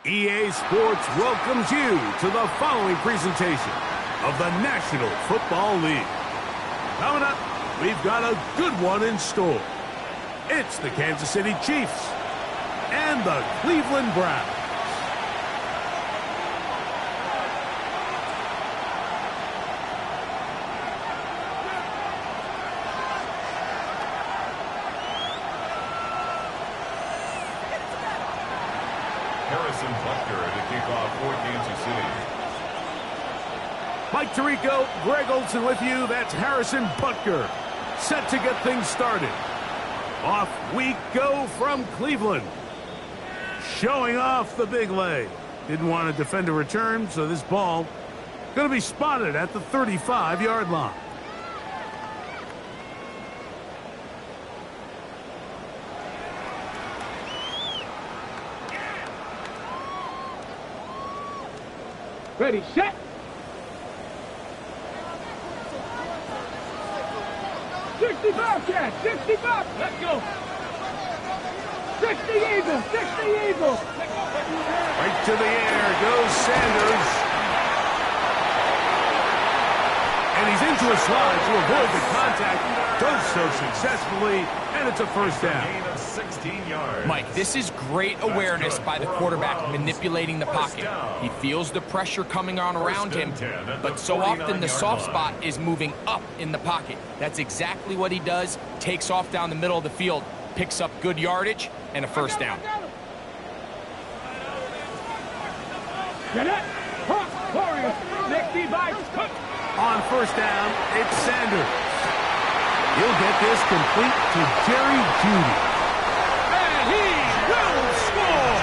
EA Sports welcomes you to the following presentation of the National Football League. Coming up, we've got a good one in store. It's the Kansas City Chiefs and the Cleveland Browns. Harrison Butker to kick off for Kansas City. Mike Tirico, Greg Olson with you. That's Harrison Butker, set to get things started. Off we go from Cleveland. Showing off the big leg. Didn't want to defend a return, so this ball going to be spotted at the 35-yard line. Ready, set. Bobcat, 60 Bob, let's go. 60 Eagle, 60 Eagle. Right to the air goes Sanders. And he's into a slide to avoid the contact. Does so successfully, and it's a first down. Gain of 16 yards. Mike, this is great awareness by the quarterback manipulating the pocket. He feels the pressure coming on around him, but so often the soft spot is moving up in the pocket. That's exactly what he does. Takes off down the middle of the field, picks up good yardage, and a first down. Get it. Hawk, Warriors. Next device, cut. On first down, it's Sanders. He'll get this complete to Jerry Jeudy. And he will score!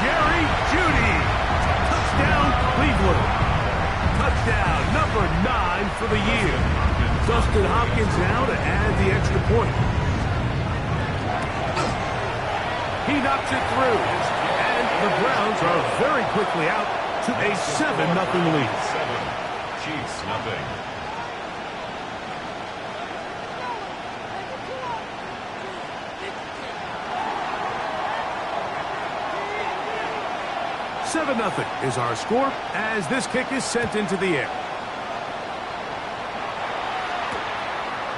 Jerry Jeudy. Touchdown, Cleveland. Touchdown number 9 for the year. Dustin Hopkins now to add the extra point. He knocks it through. And the Browns are very quickly out to a 7-0 lead. 7, Chiefs nothing. Nothing is our score as this kick is sent into the air.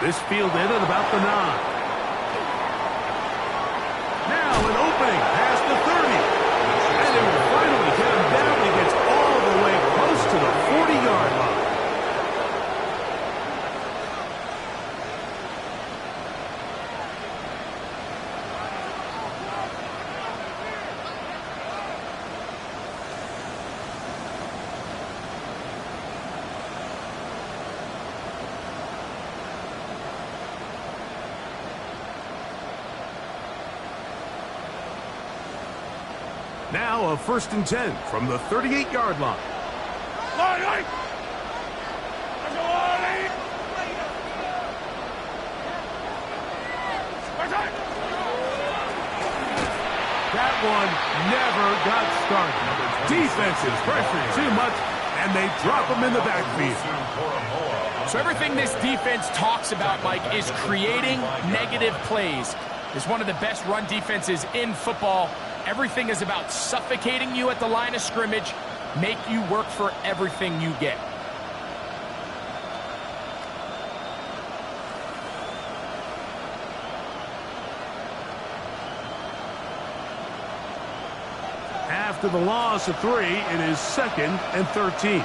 This fielded at about the 9. Now an opening past the 30. And it will finally get him down. He gets all the way close to the 40-yard line. Now a 1st and 10 from the 38-yard line. That one never got started. Defenses pressure too much, and they drop him in the backfield. So everything this defense talks about, Mike, is creating negative plays. It's one of the best run defenses in football. Everything is about suffocating you at the line of scrimmage, make you work for everything you get. After the loss of 3, it is 2nd and 13.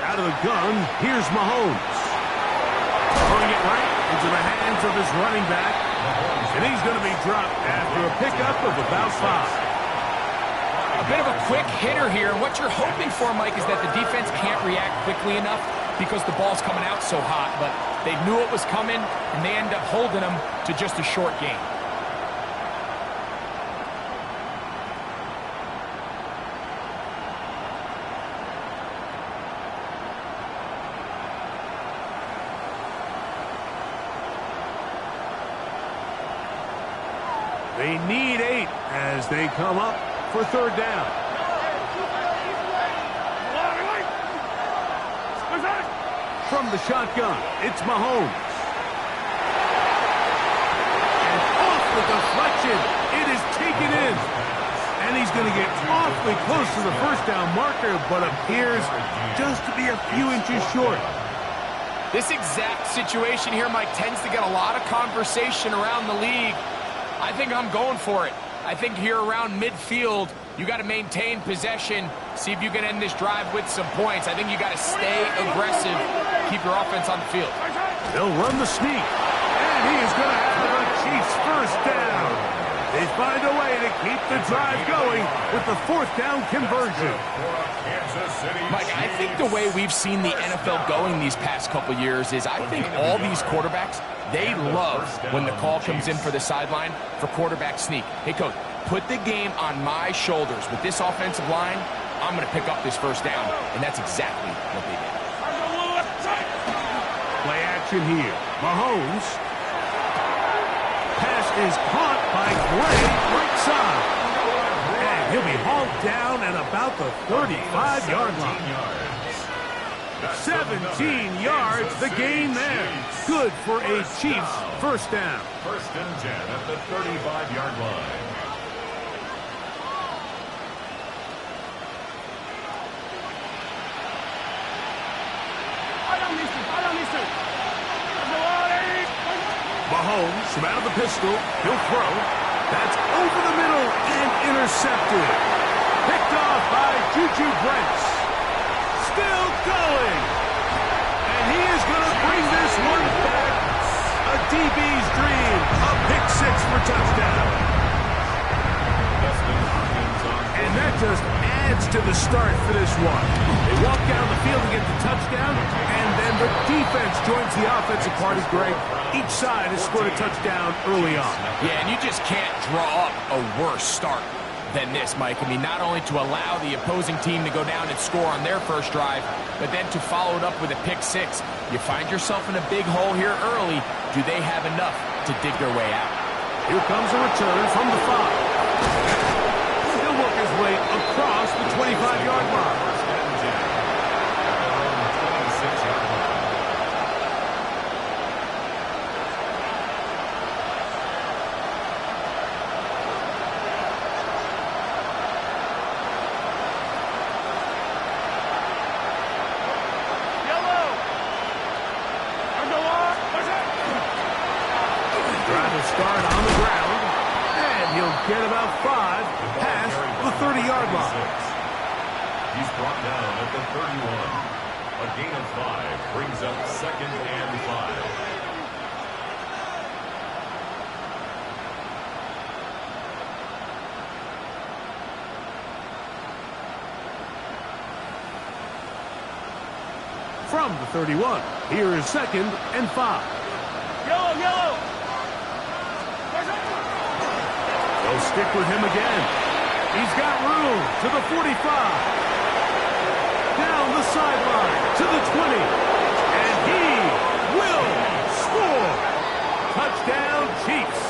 Out of the gun, here's Mahomes. Throwing it right into the hands of his running back. And he's going to be dropped after a pickup of about 5. A bit of a quick hitter here. What you're hoping for, Mike, is that the defense can't react quickly enough because the ball's coming out so hot. But they knew it was coming, and they end up holding them to just a short gain. They need 8 as they come up for 3rd down. From the shotgun, it's Mahomes. And deflection. It is taken in. And he's going to get awfully close to the first down marker, but appears just to be a few inches short. This exact situation here, Mike, tends to get a lot of conversation around the league. I think I'm going for it. I think here around midfield, you got to maintain possession, see if you can end this drive with some points. I think you got to stay aggressive, keep your offense on the field. They'll run the sneak, and he is going to have the Chiefs first down. They find a way to keep the drive going with the fourth down conversion. Mike, I think the way we've seen the NFL going these past couple years is I think all these quarterbacks, they love when the call comes in for the sideline for quarterback sneak. Hey, coach, put the game on my shoulders. With this offensive line, I'm going to pick up this first down, and that's exactly what they did. Play action here. Mahomes. Pass is caught by Gray, right side. And he'll be hauled down at about the 35-yard line. 17 yards, the gain there. Good for a Chiefs first down. First and 10 at the 35-yard line. Mahomes from out of the pistol. He'll throw. That's over the middle and intercepted. Picked off by Juju Brents. Still going. And he is going to bring this one back. A DB's dream. A pick six for touchdown. And that just adds to the start for this one. They walk down the field to get the touchdown, and then the defense joins the offensive party, Greg. Each side has scored a touchdown early on. Yeah, and you just can't draw up a worse start than this, Mike. I mean, not only to allow the opposing team to go down and score on their first drive, but then to follow it up with a pick six. You find yourself in a big hole here early. Do they have enough to dig their way out? Here comes a return from the 5. He'll work his way across the 25-yard line. Start on the ground, and he'll get about 5 past the 30-yard line. He's brought down at the 31. A gain of 5 brings up second and 5. From the 31, here is second and 5. Yellow! They'll stick with him again. He's got room to the 45. Down the sideline to the 20. And he will score. Touchdown, Chiefs.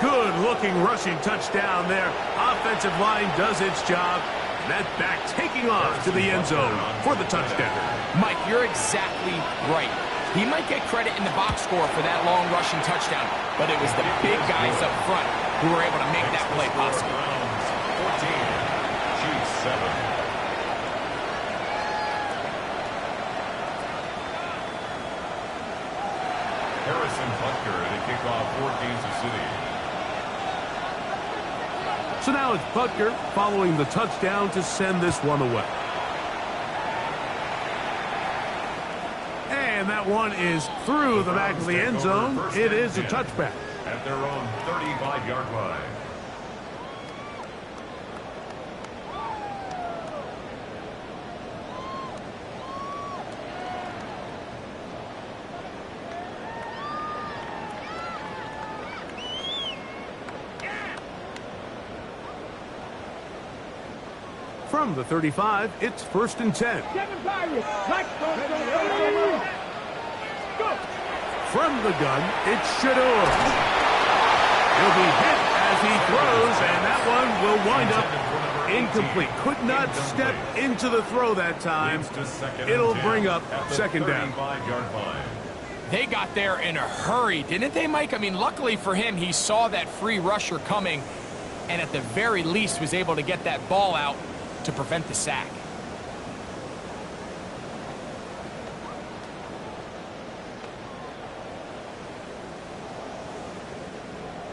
Good-looking rushing touchdown there. Offensive line does its job. That back taking off to the end zone for the touchdown. Mike, you're exactly right. He might get credit in the box score for that long rushing touchdown, but it was the big guys up front who were able to make that play possible. 14, Chiefs 7. Harrison Butker to kick off for Kansas City. So now it's Butker following the touchdown to send this one away. And that one is through the back of the end zone. It is a touchback. At their own 35-yard line. From the 35, it's first and 10. From the gun, it's Shador. He'll be hit as he throws, and that one will wind up incomplete. Could not step into the throw that time. It'll bring up second down. They got there in a hurry, didn't they, Mike? I mean, luckily for him, he saw that free rusher coming and at the very least was able to get that ball out to prevent the sack.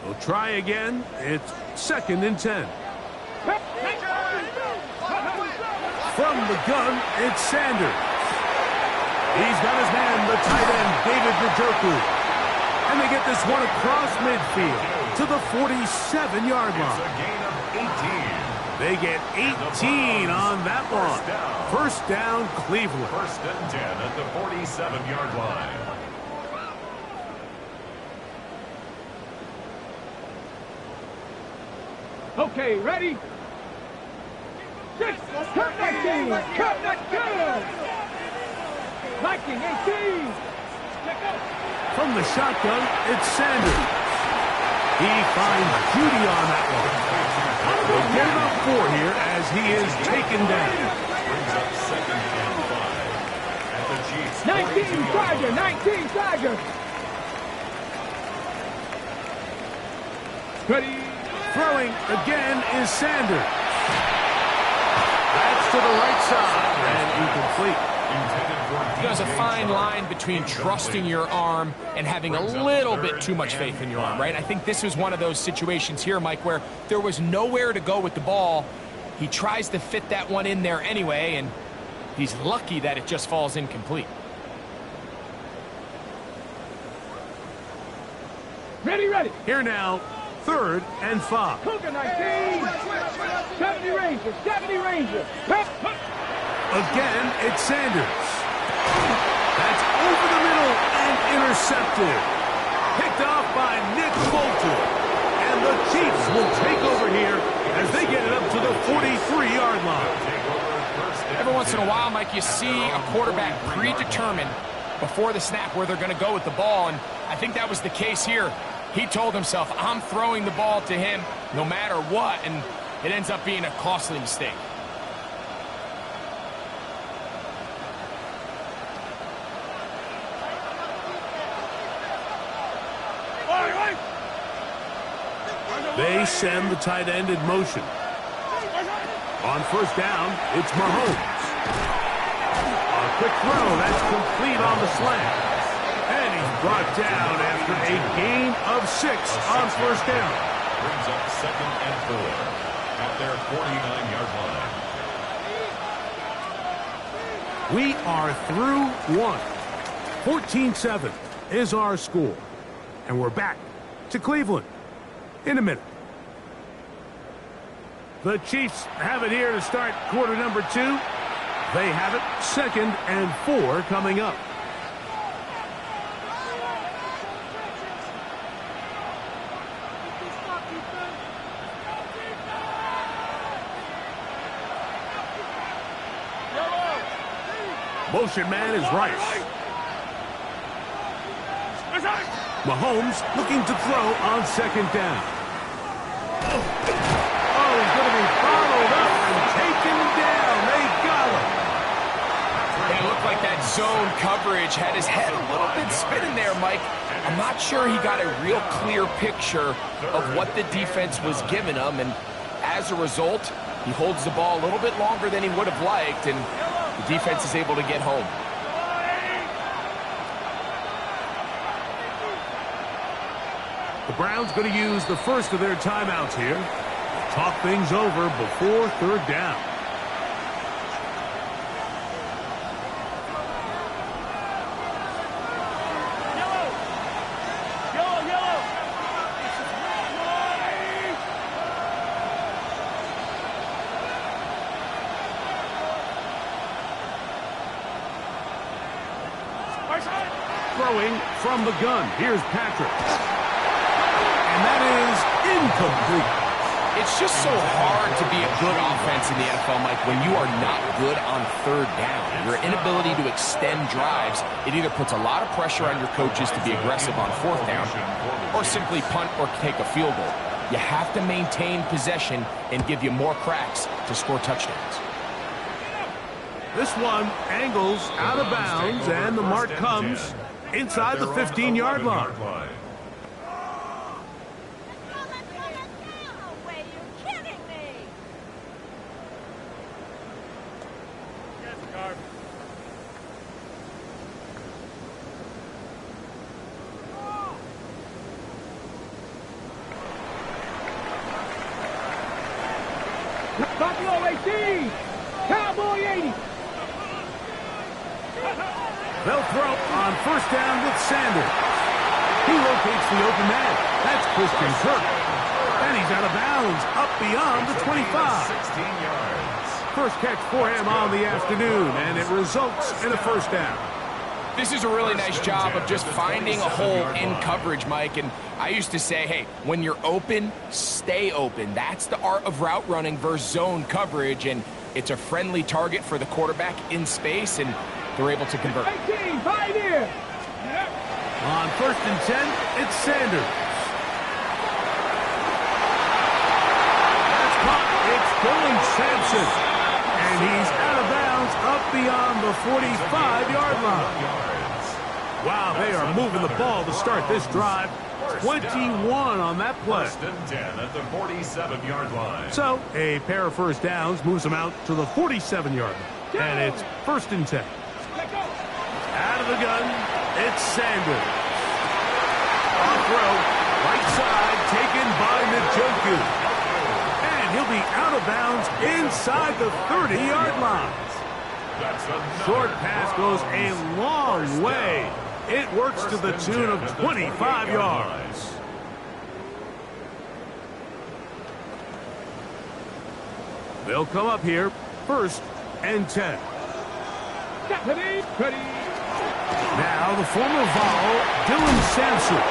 We'll try again. It's 2nd and 10. From the gun, it's Sanders. He's got his man, the tight end, David Njoku. And they get this one across midfield to the 47-yard line. It's a gain of 18. They get 18 on that one. First down, Cleveland. 1st and 10 at the 47-yard line. Okay, ready? 6, cut that team! Cut that gun! 19, 18! From the shotgun, it's Sanders. He finds Judy on that one. They'll get about 4 here as he is taken down. Brings up 2nd and 5 at the Chiefs. 19 Tiger! 19 Tiger! Ready? Throwing again is Sanders. That's to the right side and incomplete. There's a fine line between trusting your arm and having a little bit too much faith in your arm, right? I think this was one of those situations here, Mike, where there was nowhere to go with the ball. He tries to fit that one in there anyway, and he's lucky that it just falls incomplete. Ready, ready! Here now, 3rd and 5. Cougar 19! 70 Rangers! 70 Rangers! Again, it's Sanders. That's over the middle and intercepted. Picked off by Nick Bolton. And the Chiefs will take over here as they get it up to the 43-yard line. Every once in a while, Mike, you see a quarterback predetermined before the snap where they're going to go with the ball, and I think that was the case here. He told himself, I'm throwing the ball to him no matter what, and it ends up being a costly mistake. They send the tight end in motion. On 1st down, it's Mahomes. A quick throw, that's complete on the slant. And he's brought down after a gain of 6 on 1st down. Brings up 2nd and 4 at their 49-yard line. We are through 1. 14-7 is our score. And we're back to Cleveland in a minute. The Chiefs have it here to start quarter number 2. They have it 2nd and 4 coming up. Motion man is Rice. Mahomes looking to throw on 2nd down. Oh, he's going to be followed up and taken down. They got him. And it looked like that zone coverage had his head a little bit spinning there, Mike. I'm not sure he got a real clear picture of what the defense was giving him, and as a result, he holds the ball a little bit longer than he would have liked, and the defense is able to get home. The Browns going to use the first of their timeouts here. Talk things over before 3rd down. Throwing from the gun. Here's Patrick. And that is incomplete. It's just so hard to be a good offense in the NFL, Mike, when you are not good on 3rd down. Your inability to extend drives, it either puts a lot of pressure on your coaches to be aggressive on 4th down or simply punt or take a field goal. You have to maintain possession and give you more cracks to score touchdowns. This one angles out of bounds, and the mark comes inside the 15-yard line. No way, you're kidding me. Buffalo 18, Cowboy 80. They'll throw on first down with Sanders. He locates the open man. That's Christian Kirk. And he's out of bounds, up beyond the 25. 16 yards. First catch for him on the afternoon, and it results in a first down. This is a really nice job of just finding a hole in coverage, Mike. And I used to say, hey, when you're open, stay open. That's the art of route running versus zone coverage. And it's a friendly target for the quarterback in space, and they're able to convert. 18, Pioneer. On first and 10, it's Sanders. That's caught. It's Dylan Sampson. And he's out of bounds up beyond the 45-yard line. Wow, they are moving the ball to start this drive. 21 on that play. First and 10 at the 47-yard line. So a pair of first downs moves them out to the 47-yard line. And it's first and 10. Out of the gun, it's Sanders. On throw, right side, taken by Njoku. And he'll be out of bounds inside the 30-yard line. Short pass goes a long way. It works to the tune of 25 yards. They'll come up here, first and 10. Ready. Now the former Vol, Dylan Sampson.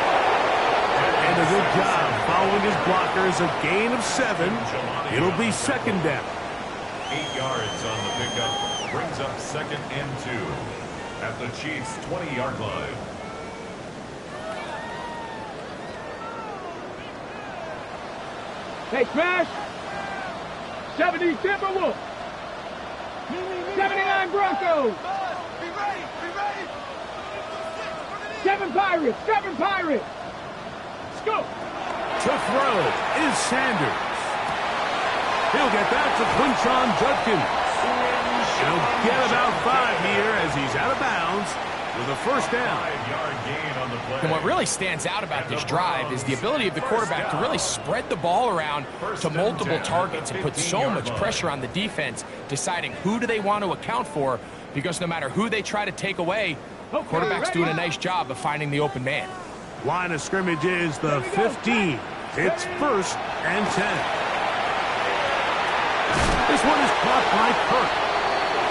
And a good job following his blockers, a gain of 7. It'll be second down. 8 yards on the pickup brings up second and 2 at the Chiefs' 20-yard line. Hey, Smash. 70 Timberwolves. 79 Broncos. Be ready. 7 Pirates. Let's go. To throw is Sanders. He'll get that to Quinshon Judkins. He'll get about 5 here as he's out of bounds with a first down. 5-yard gain on the play. And what really stands out about this drive is the ability of the quarterback to really spread the ball around to multiple targets and put so much pressure on the defense, deciding who do they want to account for, because no matter who they try to take away, the quarterback's doing a nice job of finding the open man. Line of scrimmage is the 15. It's first and 10. This one is caught by Kirk.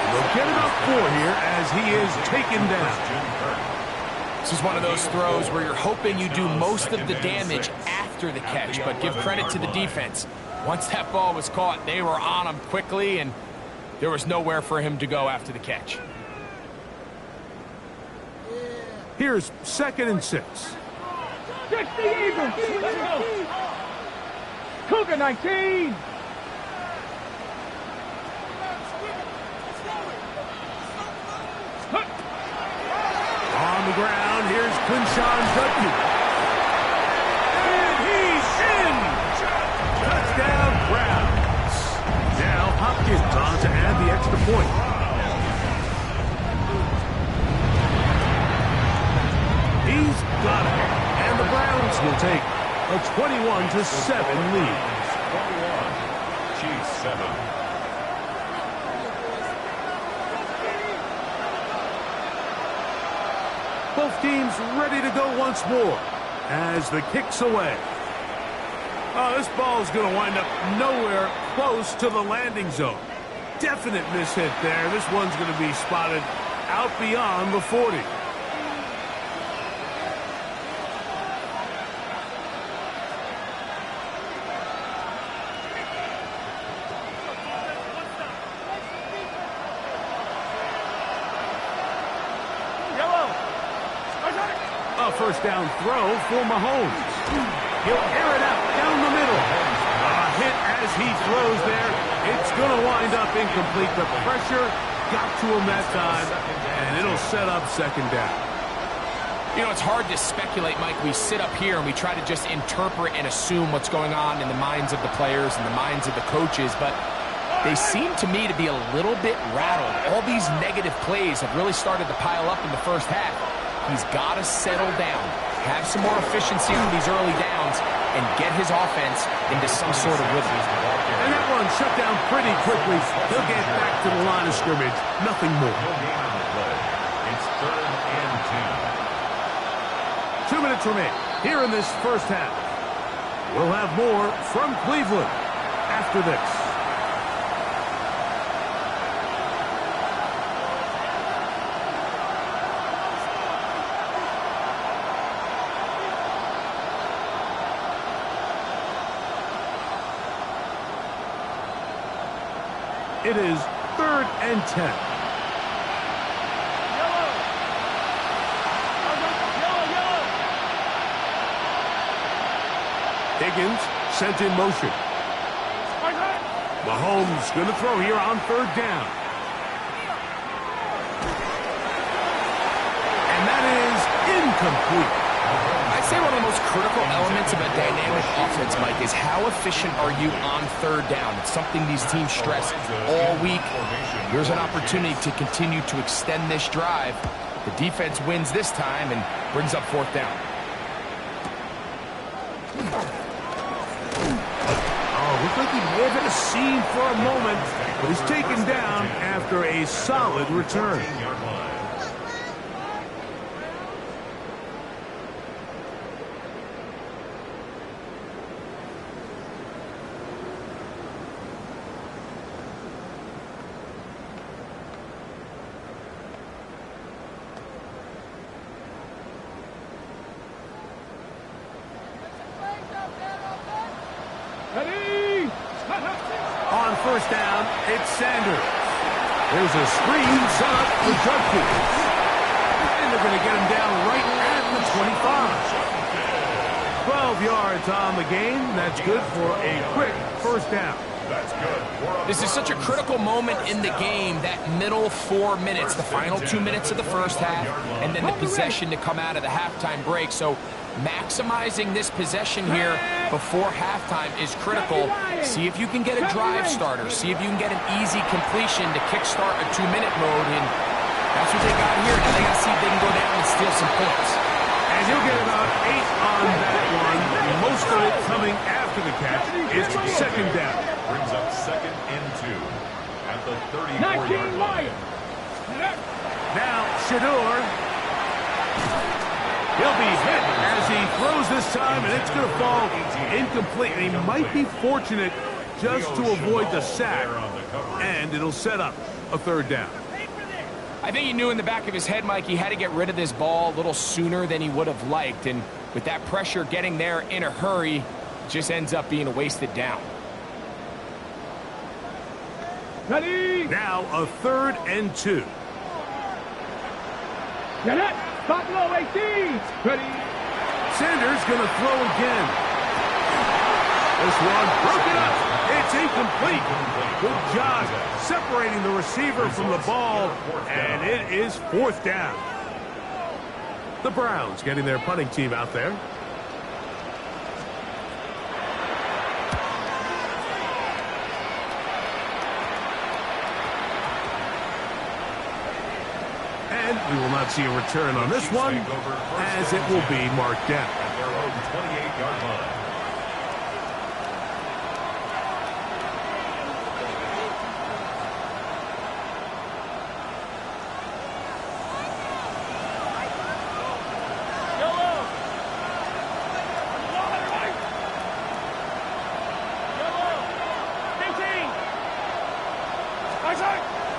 They'll get about 4 here as he is taken down. This is one of those throws where you're hoping you do most of the damage after the catch, but give credit to the defense. Once that ball was caught, they were on him quickly, and there was nowhere for him to go after the catch. Here's second and 6. 60 Eagles. Let's go. Cougar 19. On the ground, here's Quinshon Judkins. And he's in! Touchdown, Browns. Now Hopkins on to add the extra point. He's got it. And the Browns will take a 21-7 lead. 21, Chiefs 7. Both teams ready to go once more as the kick's away. Oh, this ball's going to wind up nowhere close to the landing zone. Definite mishit there. This one's going to be spotted out beyond the 40. A first down throw for Mahomes. He'll air it out down the middle. A hit as he throws there. It's going to wind up incomplete. The pressure got to him that time, and it'll set up second down. You know, it's hard to speculate, Mike. We sit up here and we try to just interpret and assume what's going on in the minds of the players and the minds of the coaches, but they seem to me to be a little bit rattled. All these negative plays have really started to pile up in the first half. He's got to settle down, have some more efficiency on these early downs, and get his offense into some sort of rhythm. And that one shut down pretty quickly. He'll get back to the line of scrimmage. Nothing more. No gain on the play. It's 3rd and 2. 2 minutes remain here in this first half. We'll have more from Cleveland after this. It is 3rd and 10. Higgins sent in motion. Mahomes going to throw here on 3rd down. And that is incomplete. I'd say one of the most critical elements of a dynamic offense, Mike, is how efficient are you on 3rd down. It's something these teams stress all week. Here's an opportunity to continue to extend this drive. The defense wins this time and brings up 4th down. Looked like he may have had a seam for a moment, but he's taken down after a solid return. On 1st down, it's Sanders. There's a screen set up for Judkins. And they're going to get him down right at the 25. 12 yards on the game. That's good for a quick 1st down. That's good. This is such a critical moment in the game, that middle 4 minutes, the final 2 minutes of the first half, and then the possession to come out of the halftime break. So maximizing this possession here before halftime is critical. See if you can get a drive starter. See if you can get an easy completion to kickstart a 2-minute mode. And that's what they got here. Now they got to see if they can go down and steal some points. And you'll get about 8 on that one. Most of it coming after the catch. It's 2nd down. Brings up 2nd and 2 at the 34-yard line. Now, Shador. He'll be hit as he throws this time, and it's going to fall incomplete. And he might be fortunate just to avoid the sack, and it'll set up a 3rd down. I think he knew in the back of his head, Mike, he had to get rid of this ball a little sooner than he would have liked. And with that pressure getting there in a hurry, it just ends up being a wasted down. Now a 3rd and 2. Get it! Stop low, 18! Ready? Sanders going to throw again. This one broken up. It's incomplete. Good job separating the receiver from the ball, and it is 4th down. The Browns getting their punting team out there. And we will not see a return on this one, as it will be marked down. At their own 28-yard line.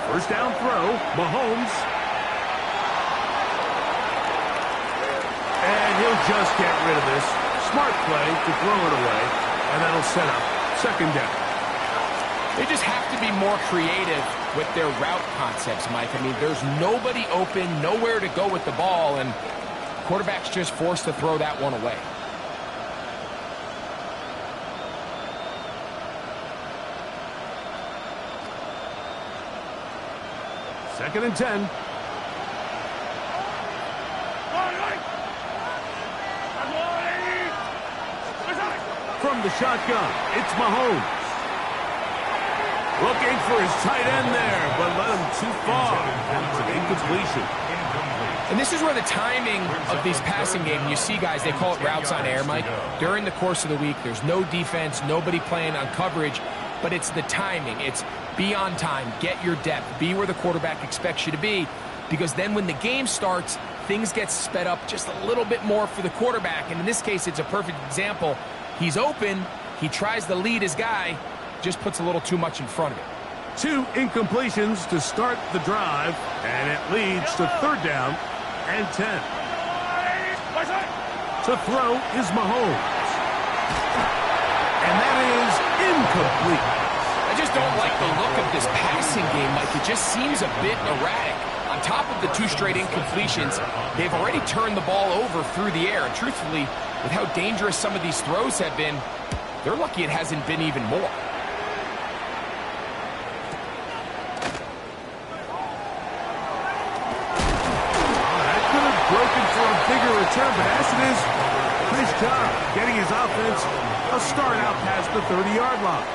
First down throw, Mahomes. And he'll just get rid of this. Smart play to throw it away, and that'll set up 2nd down. They just have to be more creative with their route concepts, Mike. I mean, there's nobody open, nowhere to go with the ball, and quarterback's just forced to throw that one away. Second and 10. From the shotgun, it's Mahomes. Looking for his tight end there, but led him too far. It's an incompletion. And this is where the timing of these passing games, you see guys, they call it routes on air, Mike. During the course of the week, there's no defense, nobody playing on coverage, but it's the timing. It's be on time, get your depth, be where the quarterback expects you to be, because then when the game starts, things get sped up just a little bit more for the quarterback. And in this case, it's a perfect example. He's open, he tries to lead his guy, just puts a little too much in front of it. 2 incompletions to start the drive, and it leads to 3rd down and 10. To throw is Mahomes. And that is incomplete. I just don't like the look of this passing game, Mike. It just seems a bit erratic. On top of the 2 straight incompletions, they've already turned the ball over through the air. And truthfully, with how dangerous some of these throws have been, they're lucky it hasn't been even more. Broken for a bigger return, but as it is, nice job getting his offense a start out past the 30-yard line.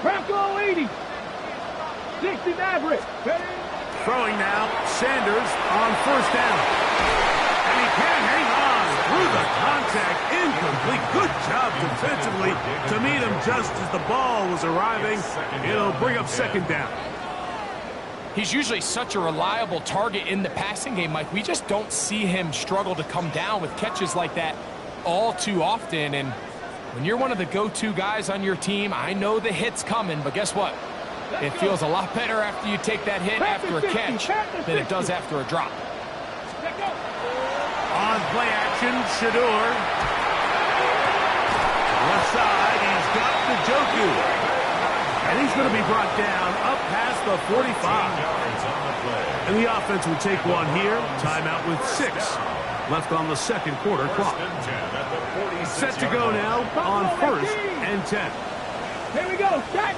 Bronco 80. 60 Maverick. Throwing now, Sanders on 1st down. And he can't hang on through the contact. Incomplete. Good job defensively to meet him just as the ball was arriving. It'll bring up 2nd down. He's usually such a reliable target in the passing game, Mike. We just don't see him struggle to come down with catches like that all too often. And when you're one of the go-to guys on your team, I know the hit's coming, but guess what? It feels a lot better after you take that hit after a catch than it does after a drop. On play action, Shador. Left side, he's got Njoku. And he's going to be brought down up past the 45. And the offense will take one here. Timeout with 6 left on the 2nd quarter clock. Set to go now on 1st and 10. Here we go, set.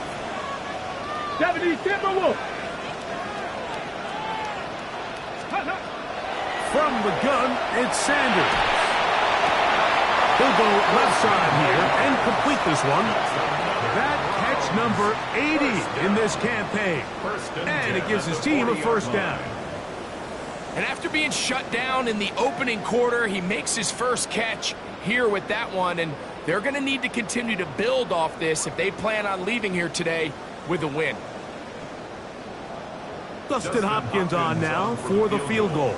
70 Timberwolves. From the gun, it's Sanders. He'll go left side here and complete this one. That catch number 80 in this campaign. And it gives his team a 1st down. And after being shut down in the opening quarter, he makes his first catch here with that one. And they're going to need to continue to build off this if they plan on leaving here today with a win. Dustin Hopkins on now for the field goal.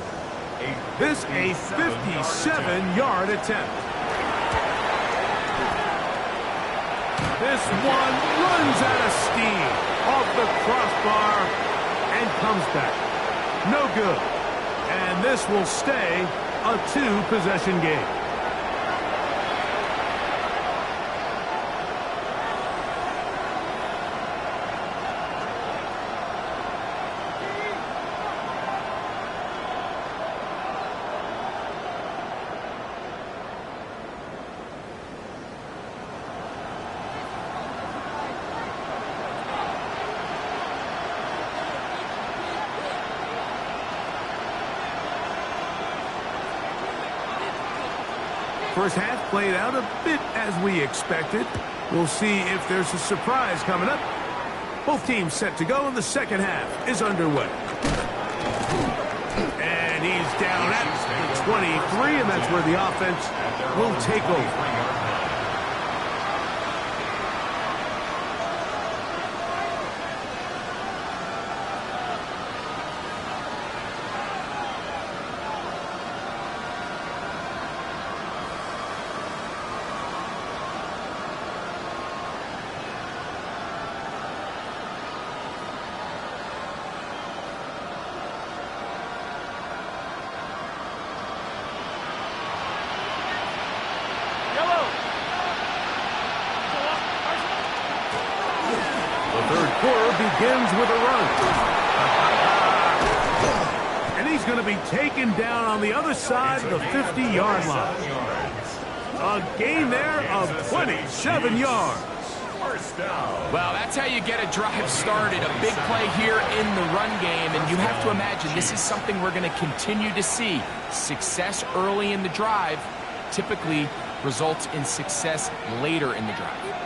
This a 57-yard attempt. This one runs out of steam off the crossbar and comes back. No good. And this will stay a 2-possession game. First half played out a bit as we expected. We'll see if there's a surprise coming up. Both teams set to go, and the 2nd half is underway. And he's down at the 23, and that's where the offense will take over. Begins with a run. And he's going to be taken down on the other side of the 50-yard line. A gain there of 27 yards. Well, that's how you get a drive started. A big play here in the run game, and you have to imagine this is something we're going to continue to see. Success early in the drive typically results in success later in the drive.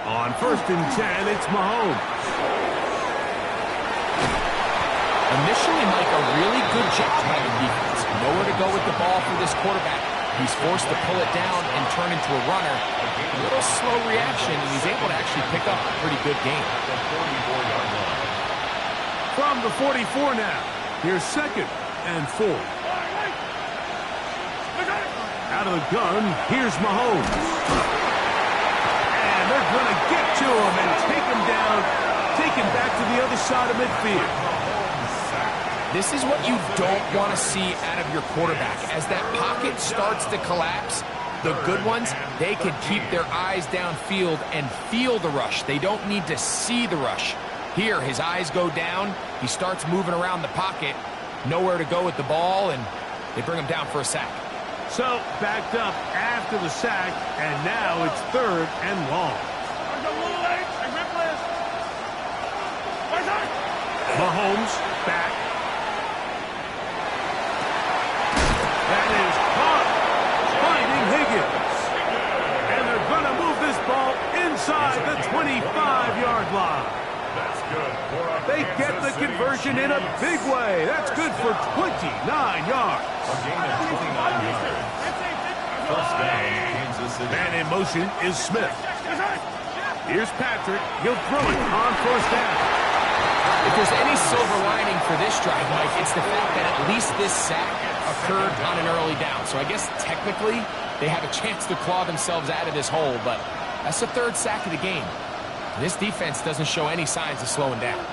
On 1st and 10, it's Mahomes. Initially, Mike, a really good job by the defense. Nowhere to go with the ball for this quarterback. He's forced to pull it down and turn into a runner. A little slow reaction, and he's able to actually pick up a pretty good gain. From the 44 now, here's 2nd and 4. Out of the gun, here's Mahomes. And they're going to get to him and take him down, take him back to the other side of midfield. This is what you don't want to see out of your quarterback. As that pocket starts to collapse, the good ones, they can keep their eyes downfield and feel the rush. They don't need to see the rush. Here, his eyes go down. He starts moving around the pocket. Nowhere to go with the ball, and they bring him down for a sack. So, backed up after the sack, and now it's 3rd and long. Mahomes back. That is caught. Finding Higgins. And they're going to move this ball inside the 25-yard line. That's good. They get the conversion in a big way. That's good for 29 yards. A gain of 29 yards. First down, Kansas City. Man in motion is Smith. Here's Patrick. He'll throw it on 1st down. If there's any silver lining for this drive, Mike, it's the fact that at least this sack occurred on an early down. So I guess technically they have a chance to claw themselves out of this hole, but that's the 3rd sack of the game. This defense doesn't show any signs of slowing down.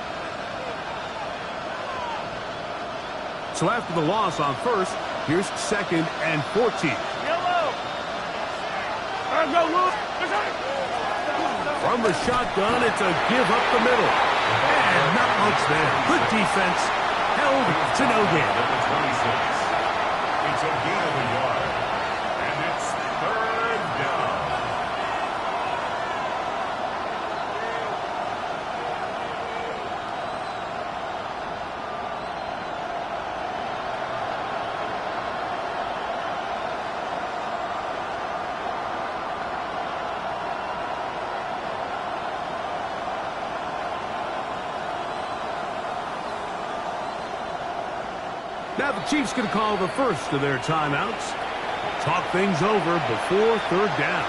So after the loss on 1st, here's 2nd and 14. From the shotgun, it's a give up the middle. And not much there. Good defense. Held to no gain. At the 26. It's a gain of a yard. And it's 3rd down. Now the Chiefs going to call the first of their timeouts. Talk things over before 3rd down.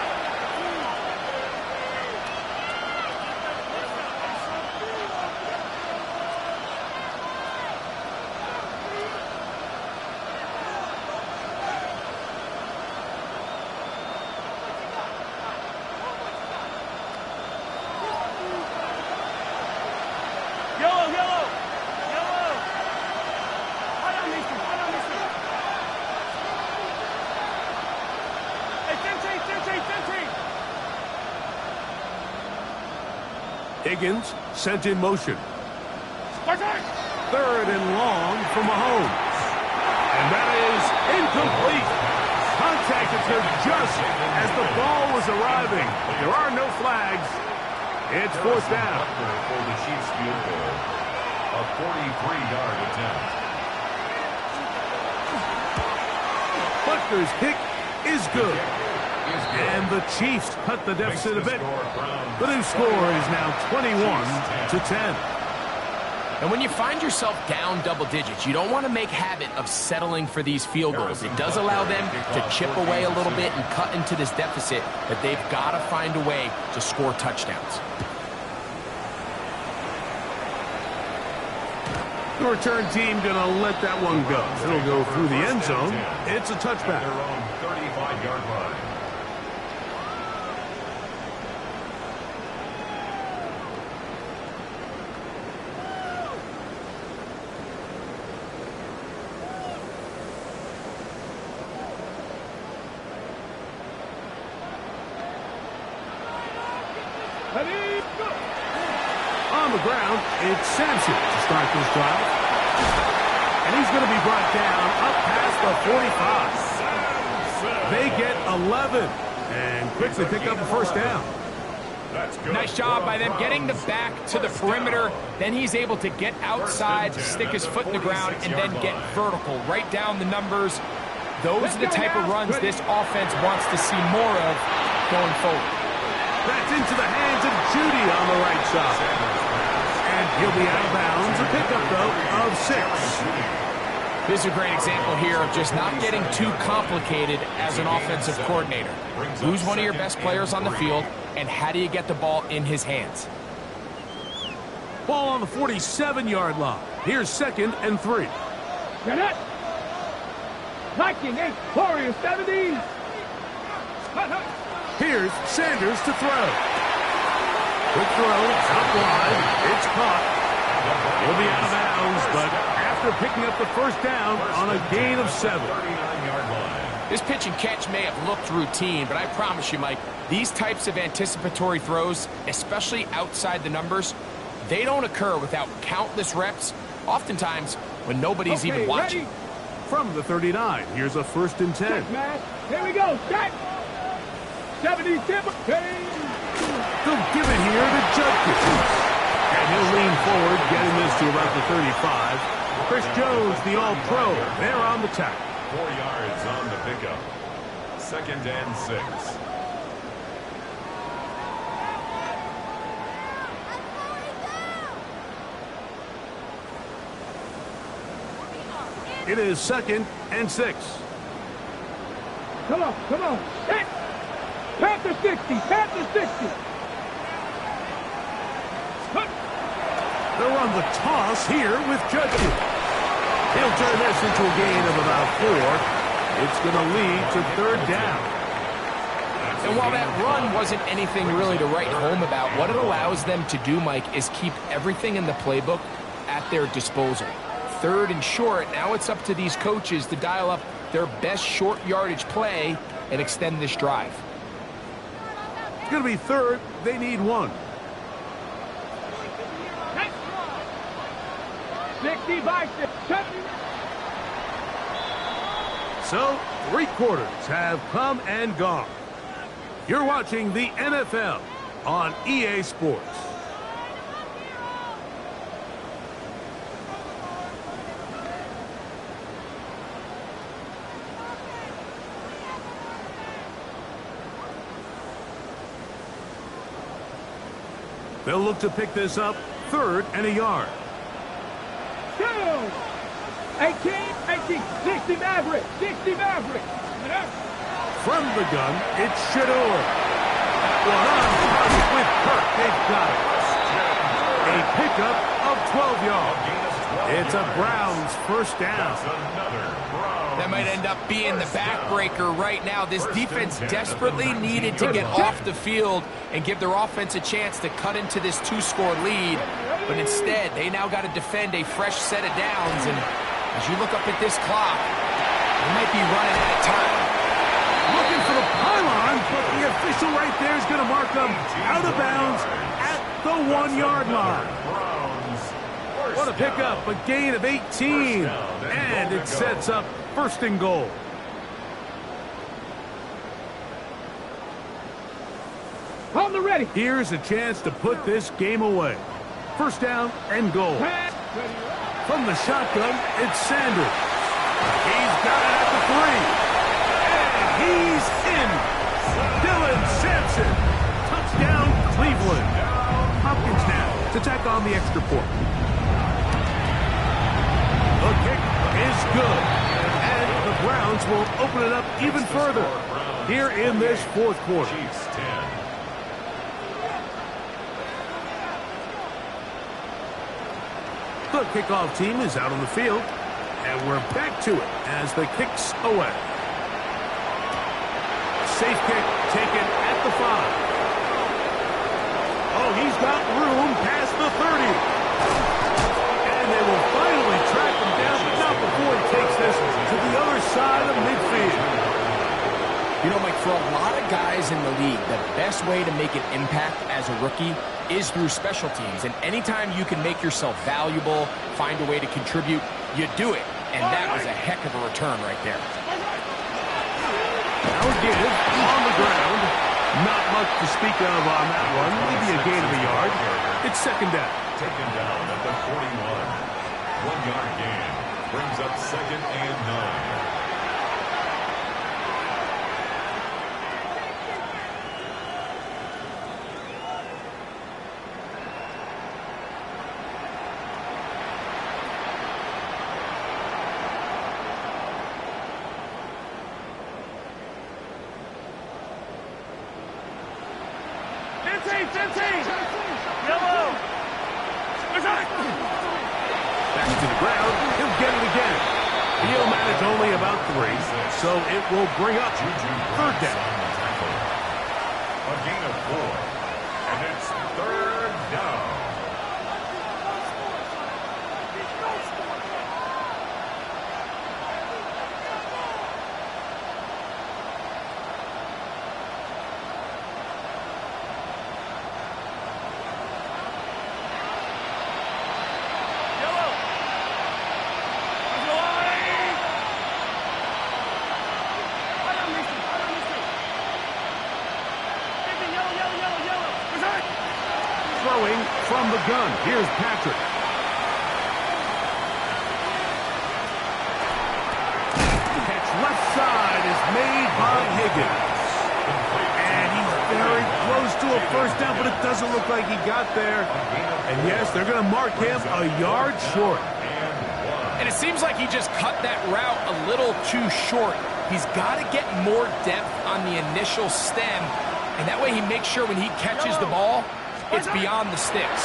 Higgins sent in motion. 3rd and long for Mahomes. And that is incomplete. Contact occurred just as the ball was arriving. There are no flags. It's 4th down. For the Chiefs field goal. A 43-yard attempt. Butker's kick is good. And the Chiefs cut the deficit a bit. The new score is now 21-10. And when you find yourself down double digits, you don't want to make habit of settling for these field goals. It does allow them to chip away a little bit and cut into this deficit, but they've got to find a way to score touchdowns. The return team going to let that one go. It'll go through the end zone. It's a touchback. Their own 35-yard line. On the ground, it's Sampson to start this drive. And he's going to be brought down up past the 45. They get 11 and quickly pick up a first down. Nice job by them getting the back to the perimeter. Then he's able to get outside, stick his foot in the ground, and then get vertical. Right down the numbers. Those are the type of runs this offense wants to see more of going forward. That's into the hands of Judy on the right side. And he'll be out of bounds. A pickup, though, of 6. This is a great example here of just not getting too complicated as an offensive coordinator. Who's one of your best players on the field, and how do you get the ball in his hands? Ball on the 47-yard line. Here's 2nd and 3. Get it. Viking 8, Warriors 70. Here's Sanders to throw. Quick throw, out wide. It's caught. He'll be out of bounds, but after picking up the first down on a gain of 7. This pitch and catch may have looked routine, but I promise you, Mike, these types of anticipatory throws, especially outside the numbers, they don't occur without countless reps, oftentimes when nobody's even watching. Ready? From the 39, here's a 1st and 10. Check, man. Here we go. Set. 70. They'll give it here to Judkins. And he'll lean forward, getting this to about the 35. Chris Jones, the All-Pro, there on the tackle. 4 yards on the pickup. 2nd and 6. It is 2nd and 6. Come on. Hit. Panther 60. Panther 60. They'll run the toss here with Judkins. He'll turn this into a gain of about 4. It's going to lead to 3rd down. And while that run wasn't anything really to write home about, what it allows them to do, Mike, is keep everything in the playbook at their disposal. 3rd and short, now it's up to these coaches to dial up their best short yardage play and extend this drive. It's going to be 3rd. They need 1. 60 by 6. 70. So, 3 quarters have come and gone. You're watching the NFL on EA Sports. They'll look to pick this up 3rd and a yard. 18, 60 Maverick. 60 Maverick. From the gun, it's Shador. One on target with Kirk. They've got it. A pickup of 12 yards. It's a Browns 1st down. That might end up being the backbreaker right now. This defense desperately needed to get off the field and give their offense a chance to cut into this 2-score lead. But instead, they now got to defend a fresh set of downs. And as you look up at this clock, they might be running out of time. Looking for the pylon, but the official right there is going to mark them out of bounds at the 1-yard line. What a pickup, a gain of 18. And it sets up 1st and goal. On the ready. Here's a chance to put this game away. 1st down and goal. From the shotgun, it's Sanders. He's got it at the 3. And he's in. Dylan Sampson. Touchdown, Cleveland. Hopkins now to tack on the extra point. The kick is good. And the Browns will open it up even further here in this 4th quarter. The kickoff team is out on the field, and we're back to it as the kick's away. Safe kick taken at the 5. Oh, he's got room past the 30. And they will finally track him down, but not before he takes this to the other side of midfield. You know, Mike, for a lot of guys in the league, the best way to make an impact as a rookie is through special teams. And anytime you can make yourself valuable, find a way to contribute, you do it. And that was a heck of a return right there. Now again, on the ground. Not much to speak of on that one. Maybe a gain of a yard. It's second down. Taken down at the 41. 1 yard gain. Brings up 2nd and 9. Yellow! Back to the ground. He'll get it again. He'll manage only about 3, so it will bring up third down. A gain of 4. And it's 3rd down. Throwing from the gun. Here's Patrick. Catch left side is made by Higgins. And he's very close to a first down, but it doesn't look like he got there. And yes, they're going to mark him a yard short. And it seems like he just cut that route a little too short. He's got to get more depth on the initial stem, and that way he makes sure when he catches the ball, it's beyond the sticks.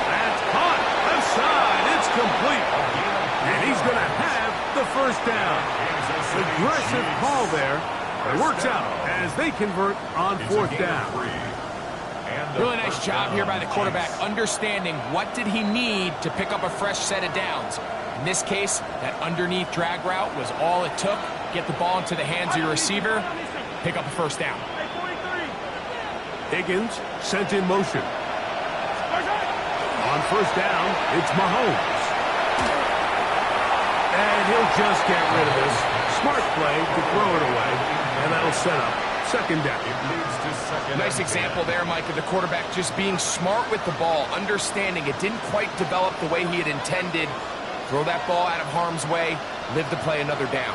That's caught. Left side. It's complete. And he's going to have the first down. Aggressive call there. It works out as they convert on 4th down. Really nice job here by the quarterback, understanding what did he need to pick up a fresh set of downs. In this case, that underneath drag route was all it took. Get the ball into the hands of your receiver, pick up a first down. Higgins sent in motion. On first down, it's Mahomes. And he'll just get rid of this. Smart play to throw it away, and that'll set up second down. Nice example there, Mike, of the quarterback just being smart with the ball, understanding it didn't quite develop the way he had intended. Throw that ball out of harm's way, live to play another down.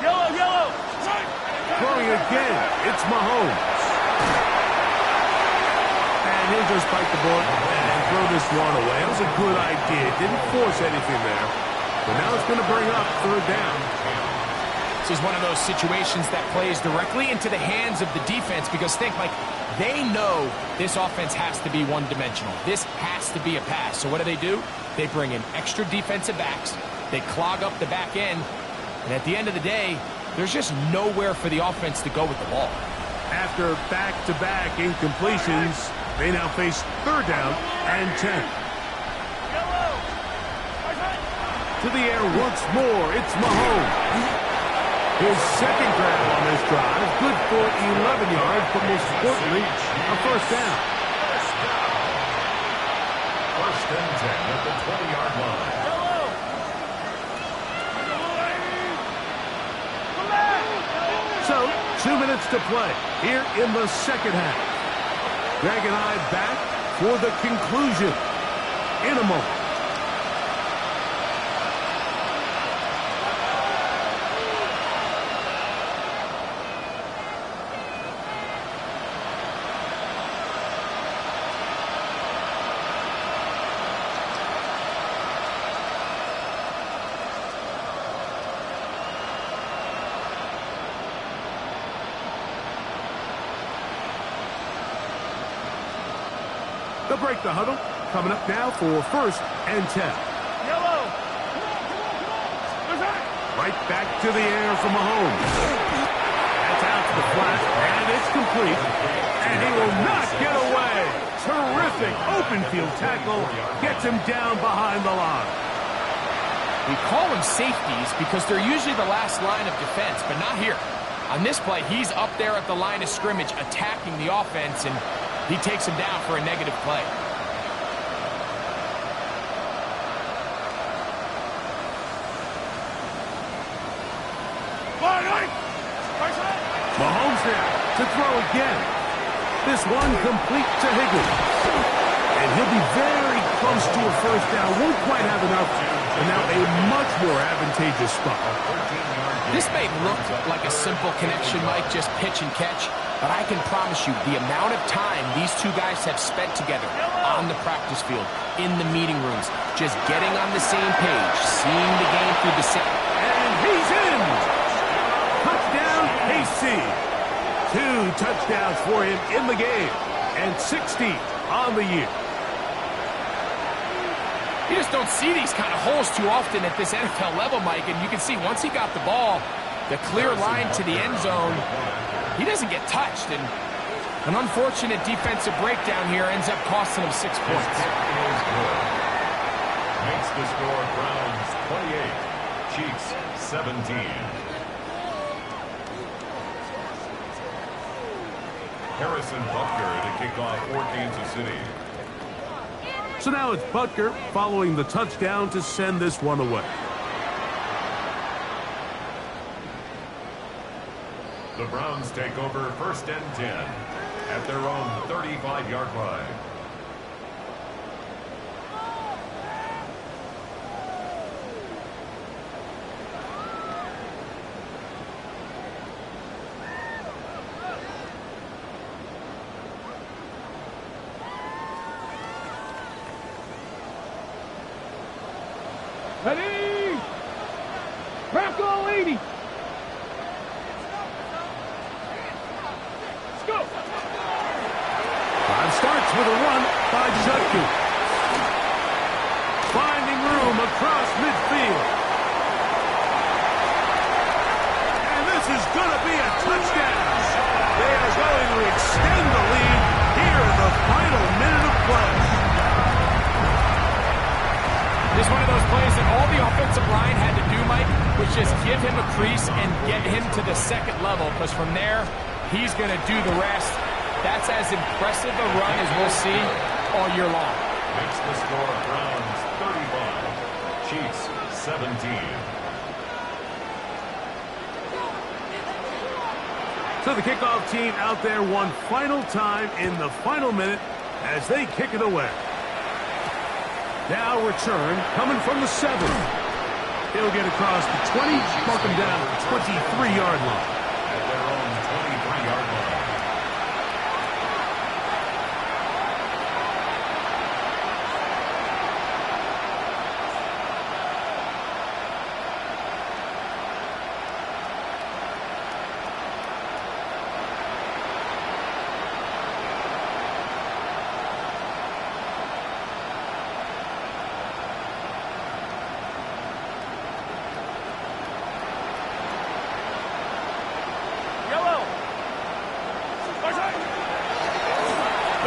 Yellow! Throwing again, it's Mahomes. And he'll just bite the bullet and throw this one away. That was a good idea. Didn't force anything there. But now it's going to bring up third down. This is one of those situations that plays directly into the hands of the defense because think, Mike, they know this offense has to be one-dimensional. This has to be a pass. So what do? They bring in extra defensive backs. They clog up the back end. And at the end of the day, there's just nowhere for the offense to go with the ball. After back-to-back incompletions, they now face third down and 10. To the air once more, it's Mahomes. His second grab on this drive, good for 11 yards, but most importantly, a first down. First and 10 at the 20-yard line. So, 2 minutes to play here in the second half. Greg and I back for the conclusion in a moment. They'll break the huddle. Coming up now for first and 10. Right back to the air for Mahomes. That's out to the flat, and it's complete. And he will not get away. Terrific open field tackle. Gets him down behind the line. We call them safeties because they're usually the last line of defense, but not here. On this play, he's up there at the line of scrimmage attacking the offense, and he takes him down for a negative play. Mahomes there to throw again. This one complete to Higgins. And he'll be very close to a first down. Won't quite have enough. And now a much more advantageous spot. This may look like a simple connection, Mike, just pitch and catch. But I can promise you, the amount of time these two guys have spent together on the practice field, in the meeting rooms, just getting on the same page, seeing the game through the same... And he's in! Touchdown, KC. 2 touchdowns for him in the game. And 16 on the year. You just don't see these kind of holes too often at this NFL level, Mike. And you can see once he got the ball, the clear line to the end zone, he doesn't get touched. And an unfortunate defensive breakdown here ends up costing him 6 points. Makes the score Browns 28, Chiefs 17. Harrison Butker to kick off for Kansas City. So now it's Butker following the touchdown to send this one away. The Browns take over 1st and 10 at their own 35-yard line. Ready? Crack all 80. Let's go. 5 starts with a run by Judkins. Finding room across midfield. And this is going to be a touchdown. They are going to extend the lead here in the final minute of play. This is one of those plays that all the offensive line had to do, Mike, was just give him a crease and get him to the second level, because from there, he's going to do the rest. That's as impressive a run as we'll see all year long. Makes the score Browns 35, Chiefs 17. So the kickoff team out there one final time in the final minute as they kick it away. Now return coming from the 7. He'll get across the 20, mark him down at the 23-yard line. At their own 23-yard line.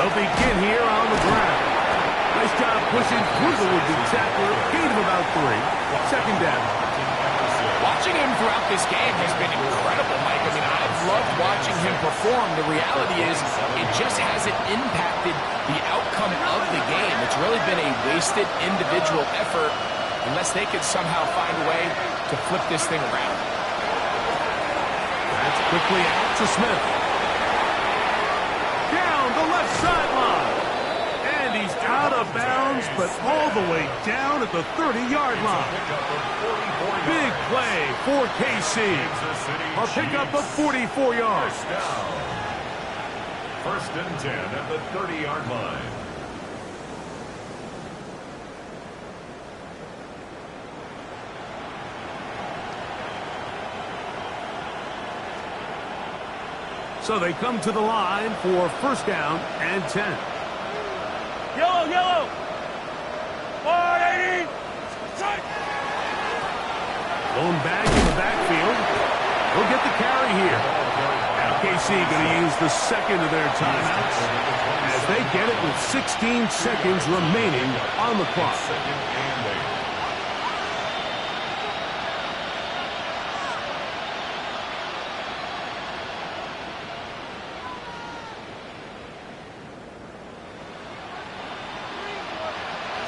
They'll begin here on the ground. Nice job pushing through the would-be tackler. Gain of about 3. Second down. Watching him throughout this game has been incredible, Mike. I mean, I've loved watching him perform. The reality is it just hasn't impacted the outcome of the game. It's really been a wasted individual effort unless they could somehow find a way to flip this thing around. That's quickly out to Smith. Down the left sideline. And he's out of bounds, but all the way down at the 30-yard line. Big play for KC. A pickup of 44 yards. First and 10 at the 30-yard line. So they come to the line for first down and 10. Yellow, yellow. 180. Going back in the backfield. He'll get the carry here. Now KC going to use the second of their timeouts as they get it with 16 seconds remaining on the clock.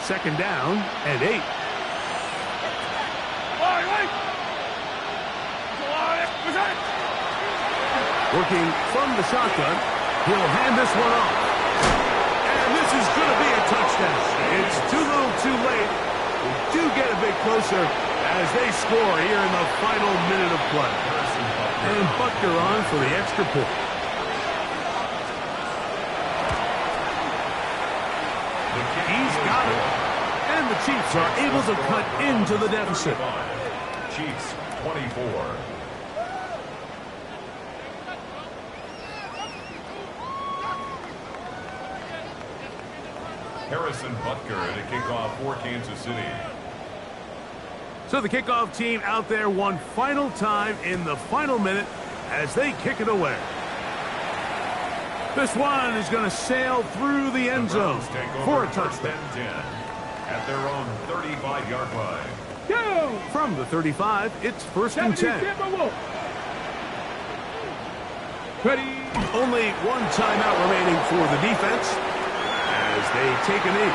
Second down and 8. Working from the shotgun, he'll hand this one off. And this is going to be a touchdown. It's too little too late. We do get a bit closer as they score here in the final minute of play. And Butker on for the extra point. He's got it. And the Chiefs are able to cut into the deficit. Chiefs 24. Harrison Butker to kick off for Kansas City. So the kickoff team out there one final time in the final minute as they kick it away. This one is going to sail through the end zone for a touchdown. 10 at their own 35-yard line. Go! From the 35, it's first and 10. Ready. Only one timeout remaining for the defense as they take a knee.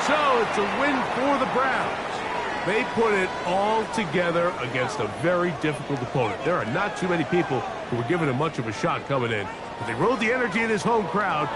So it's a win for the Browns. They put it all together against a very difficult opponent. There are not too many people who were giving him much of a shot coming in. But they rode the energy in his home crowd.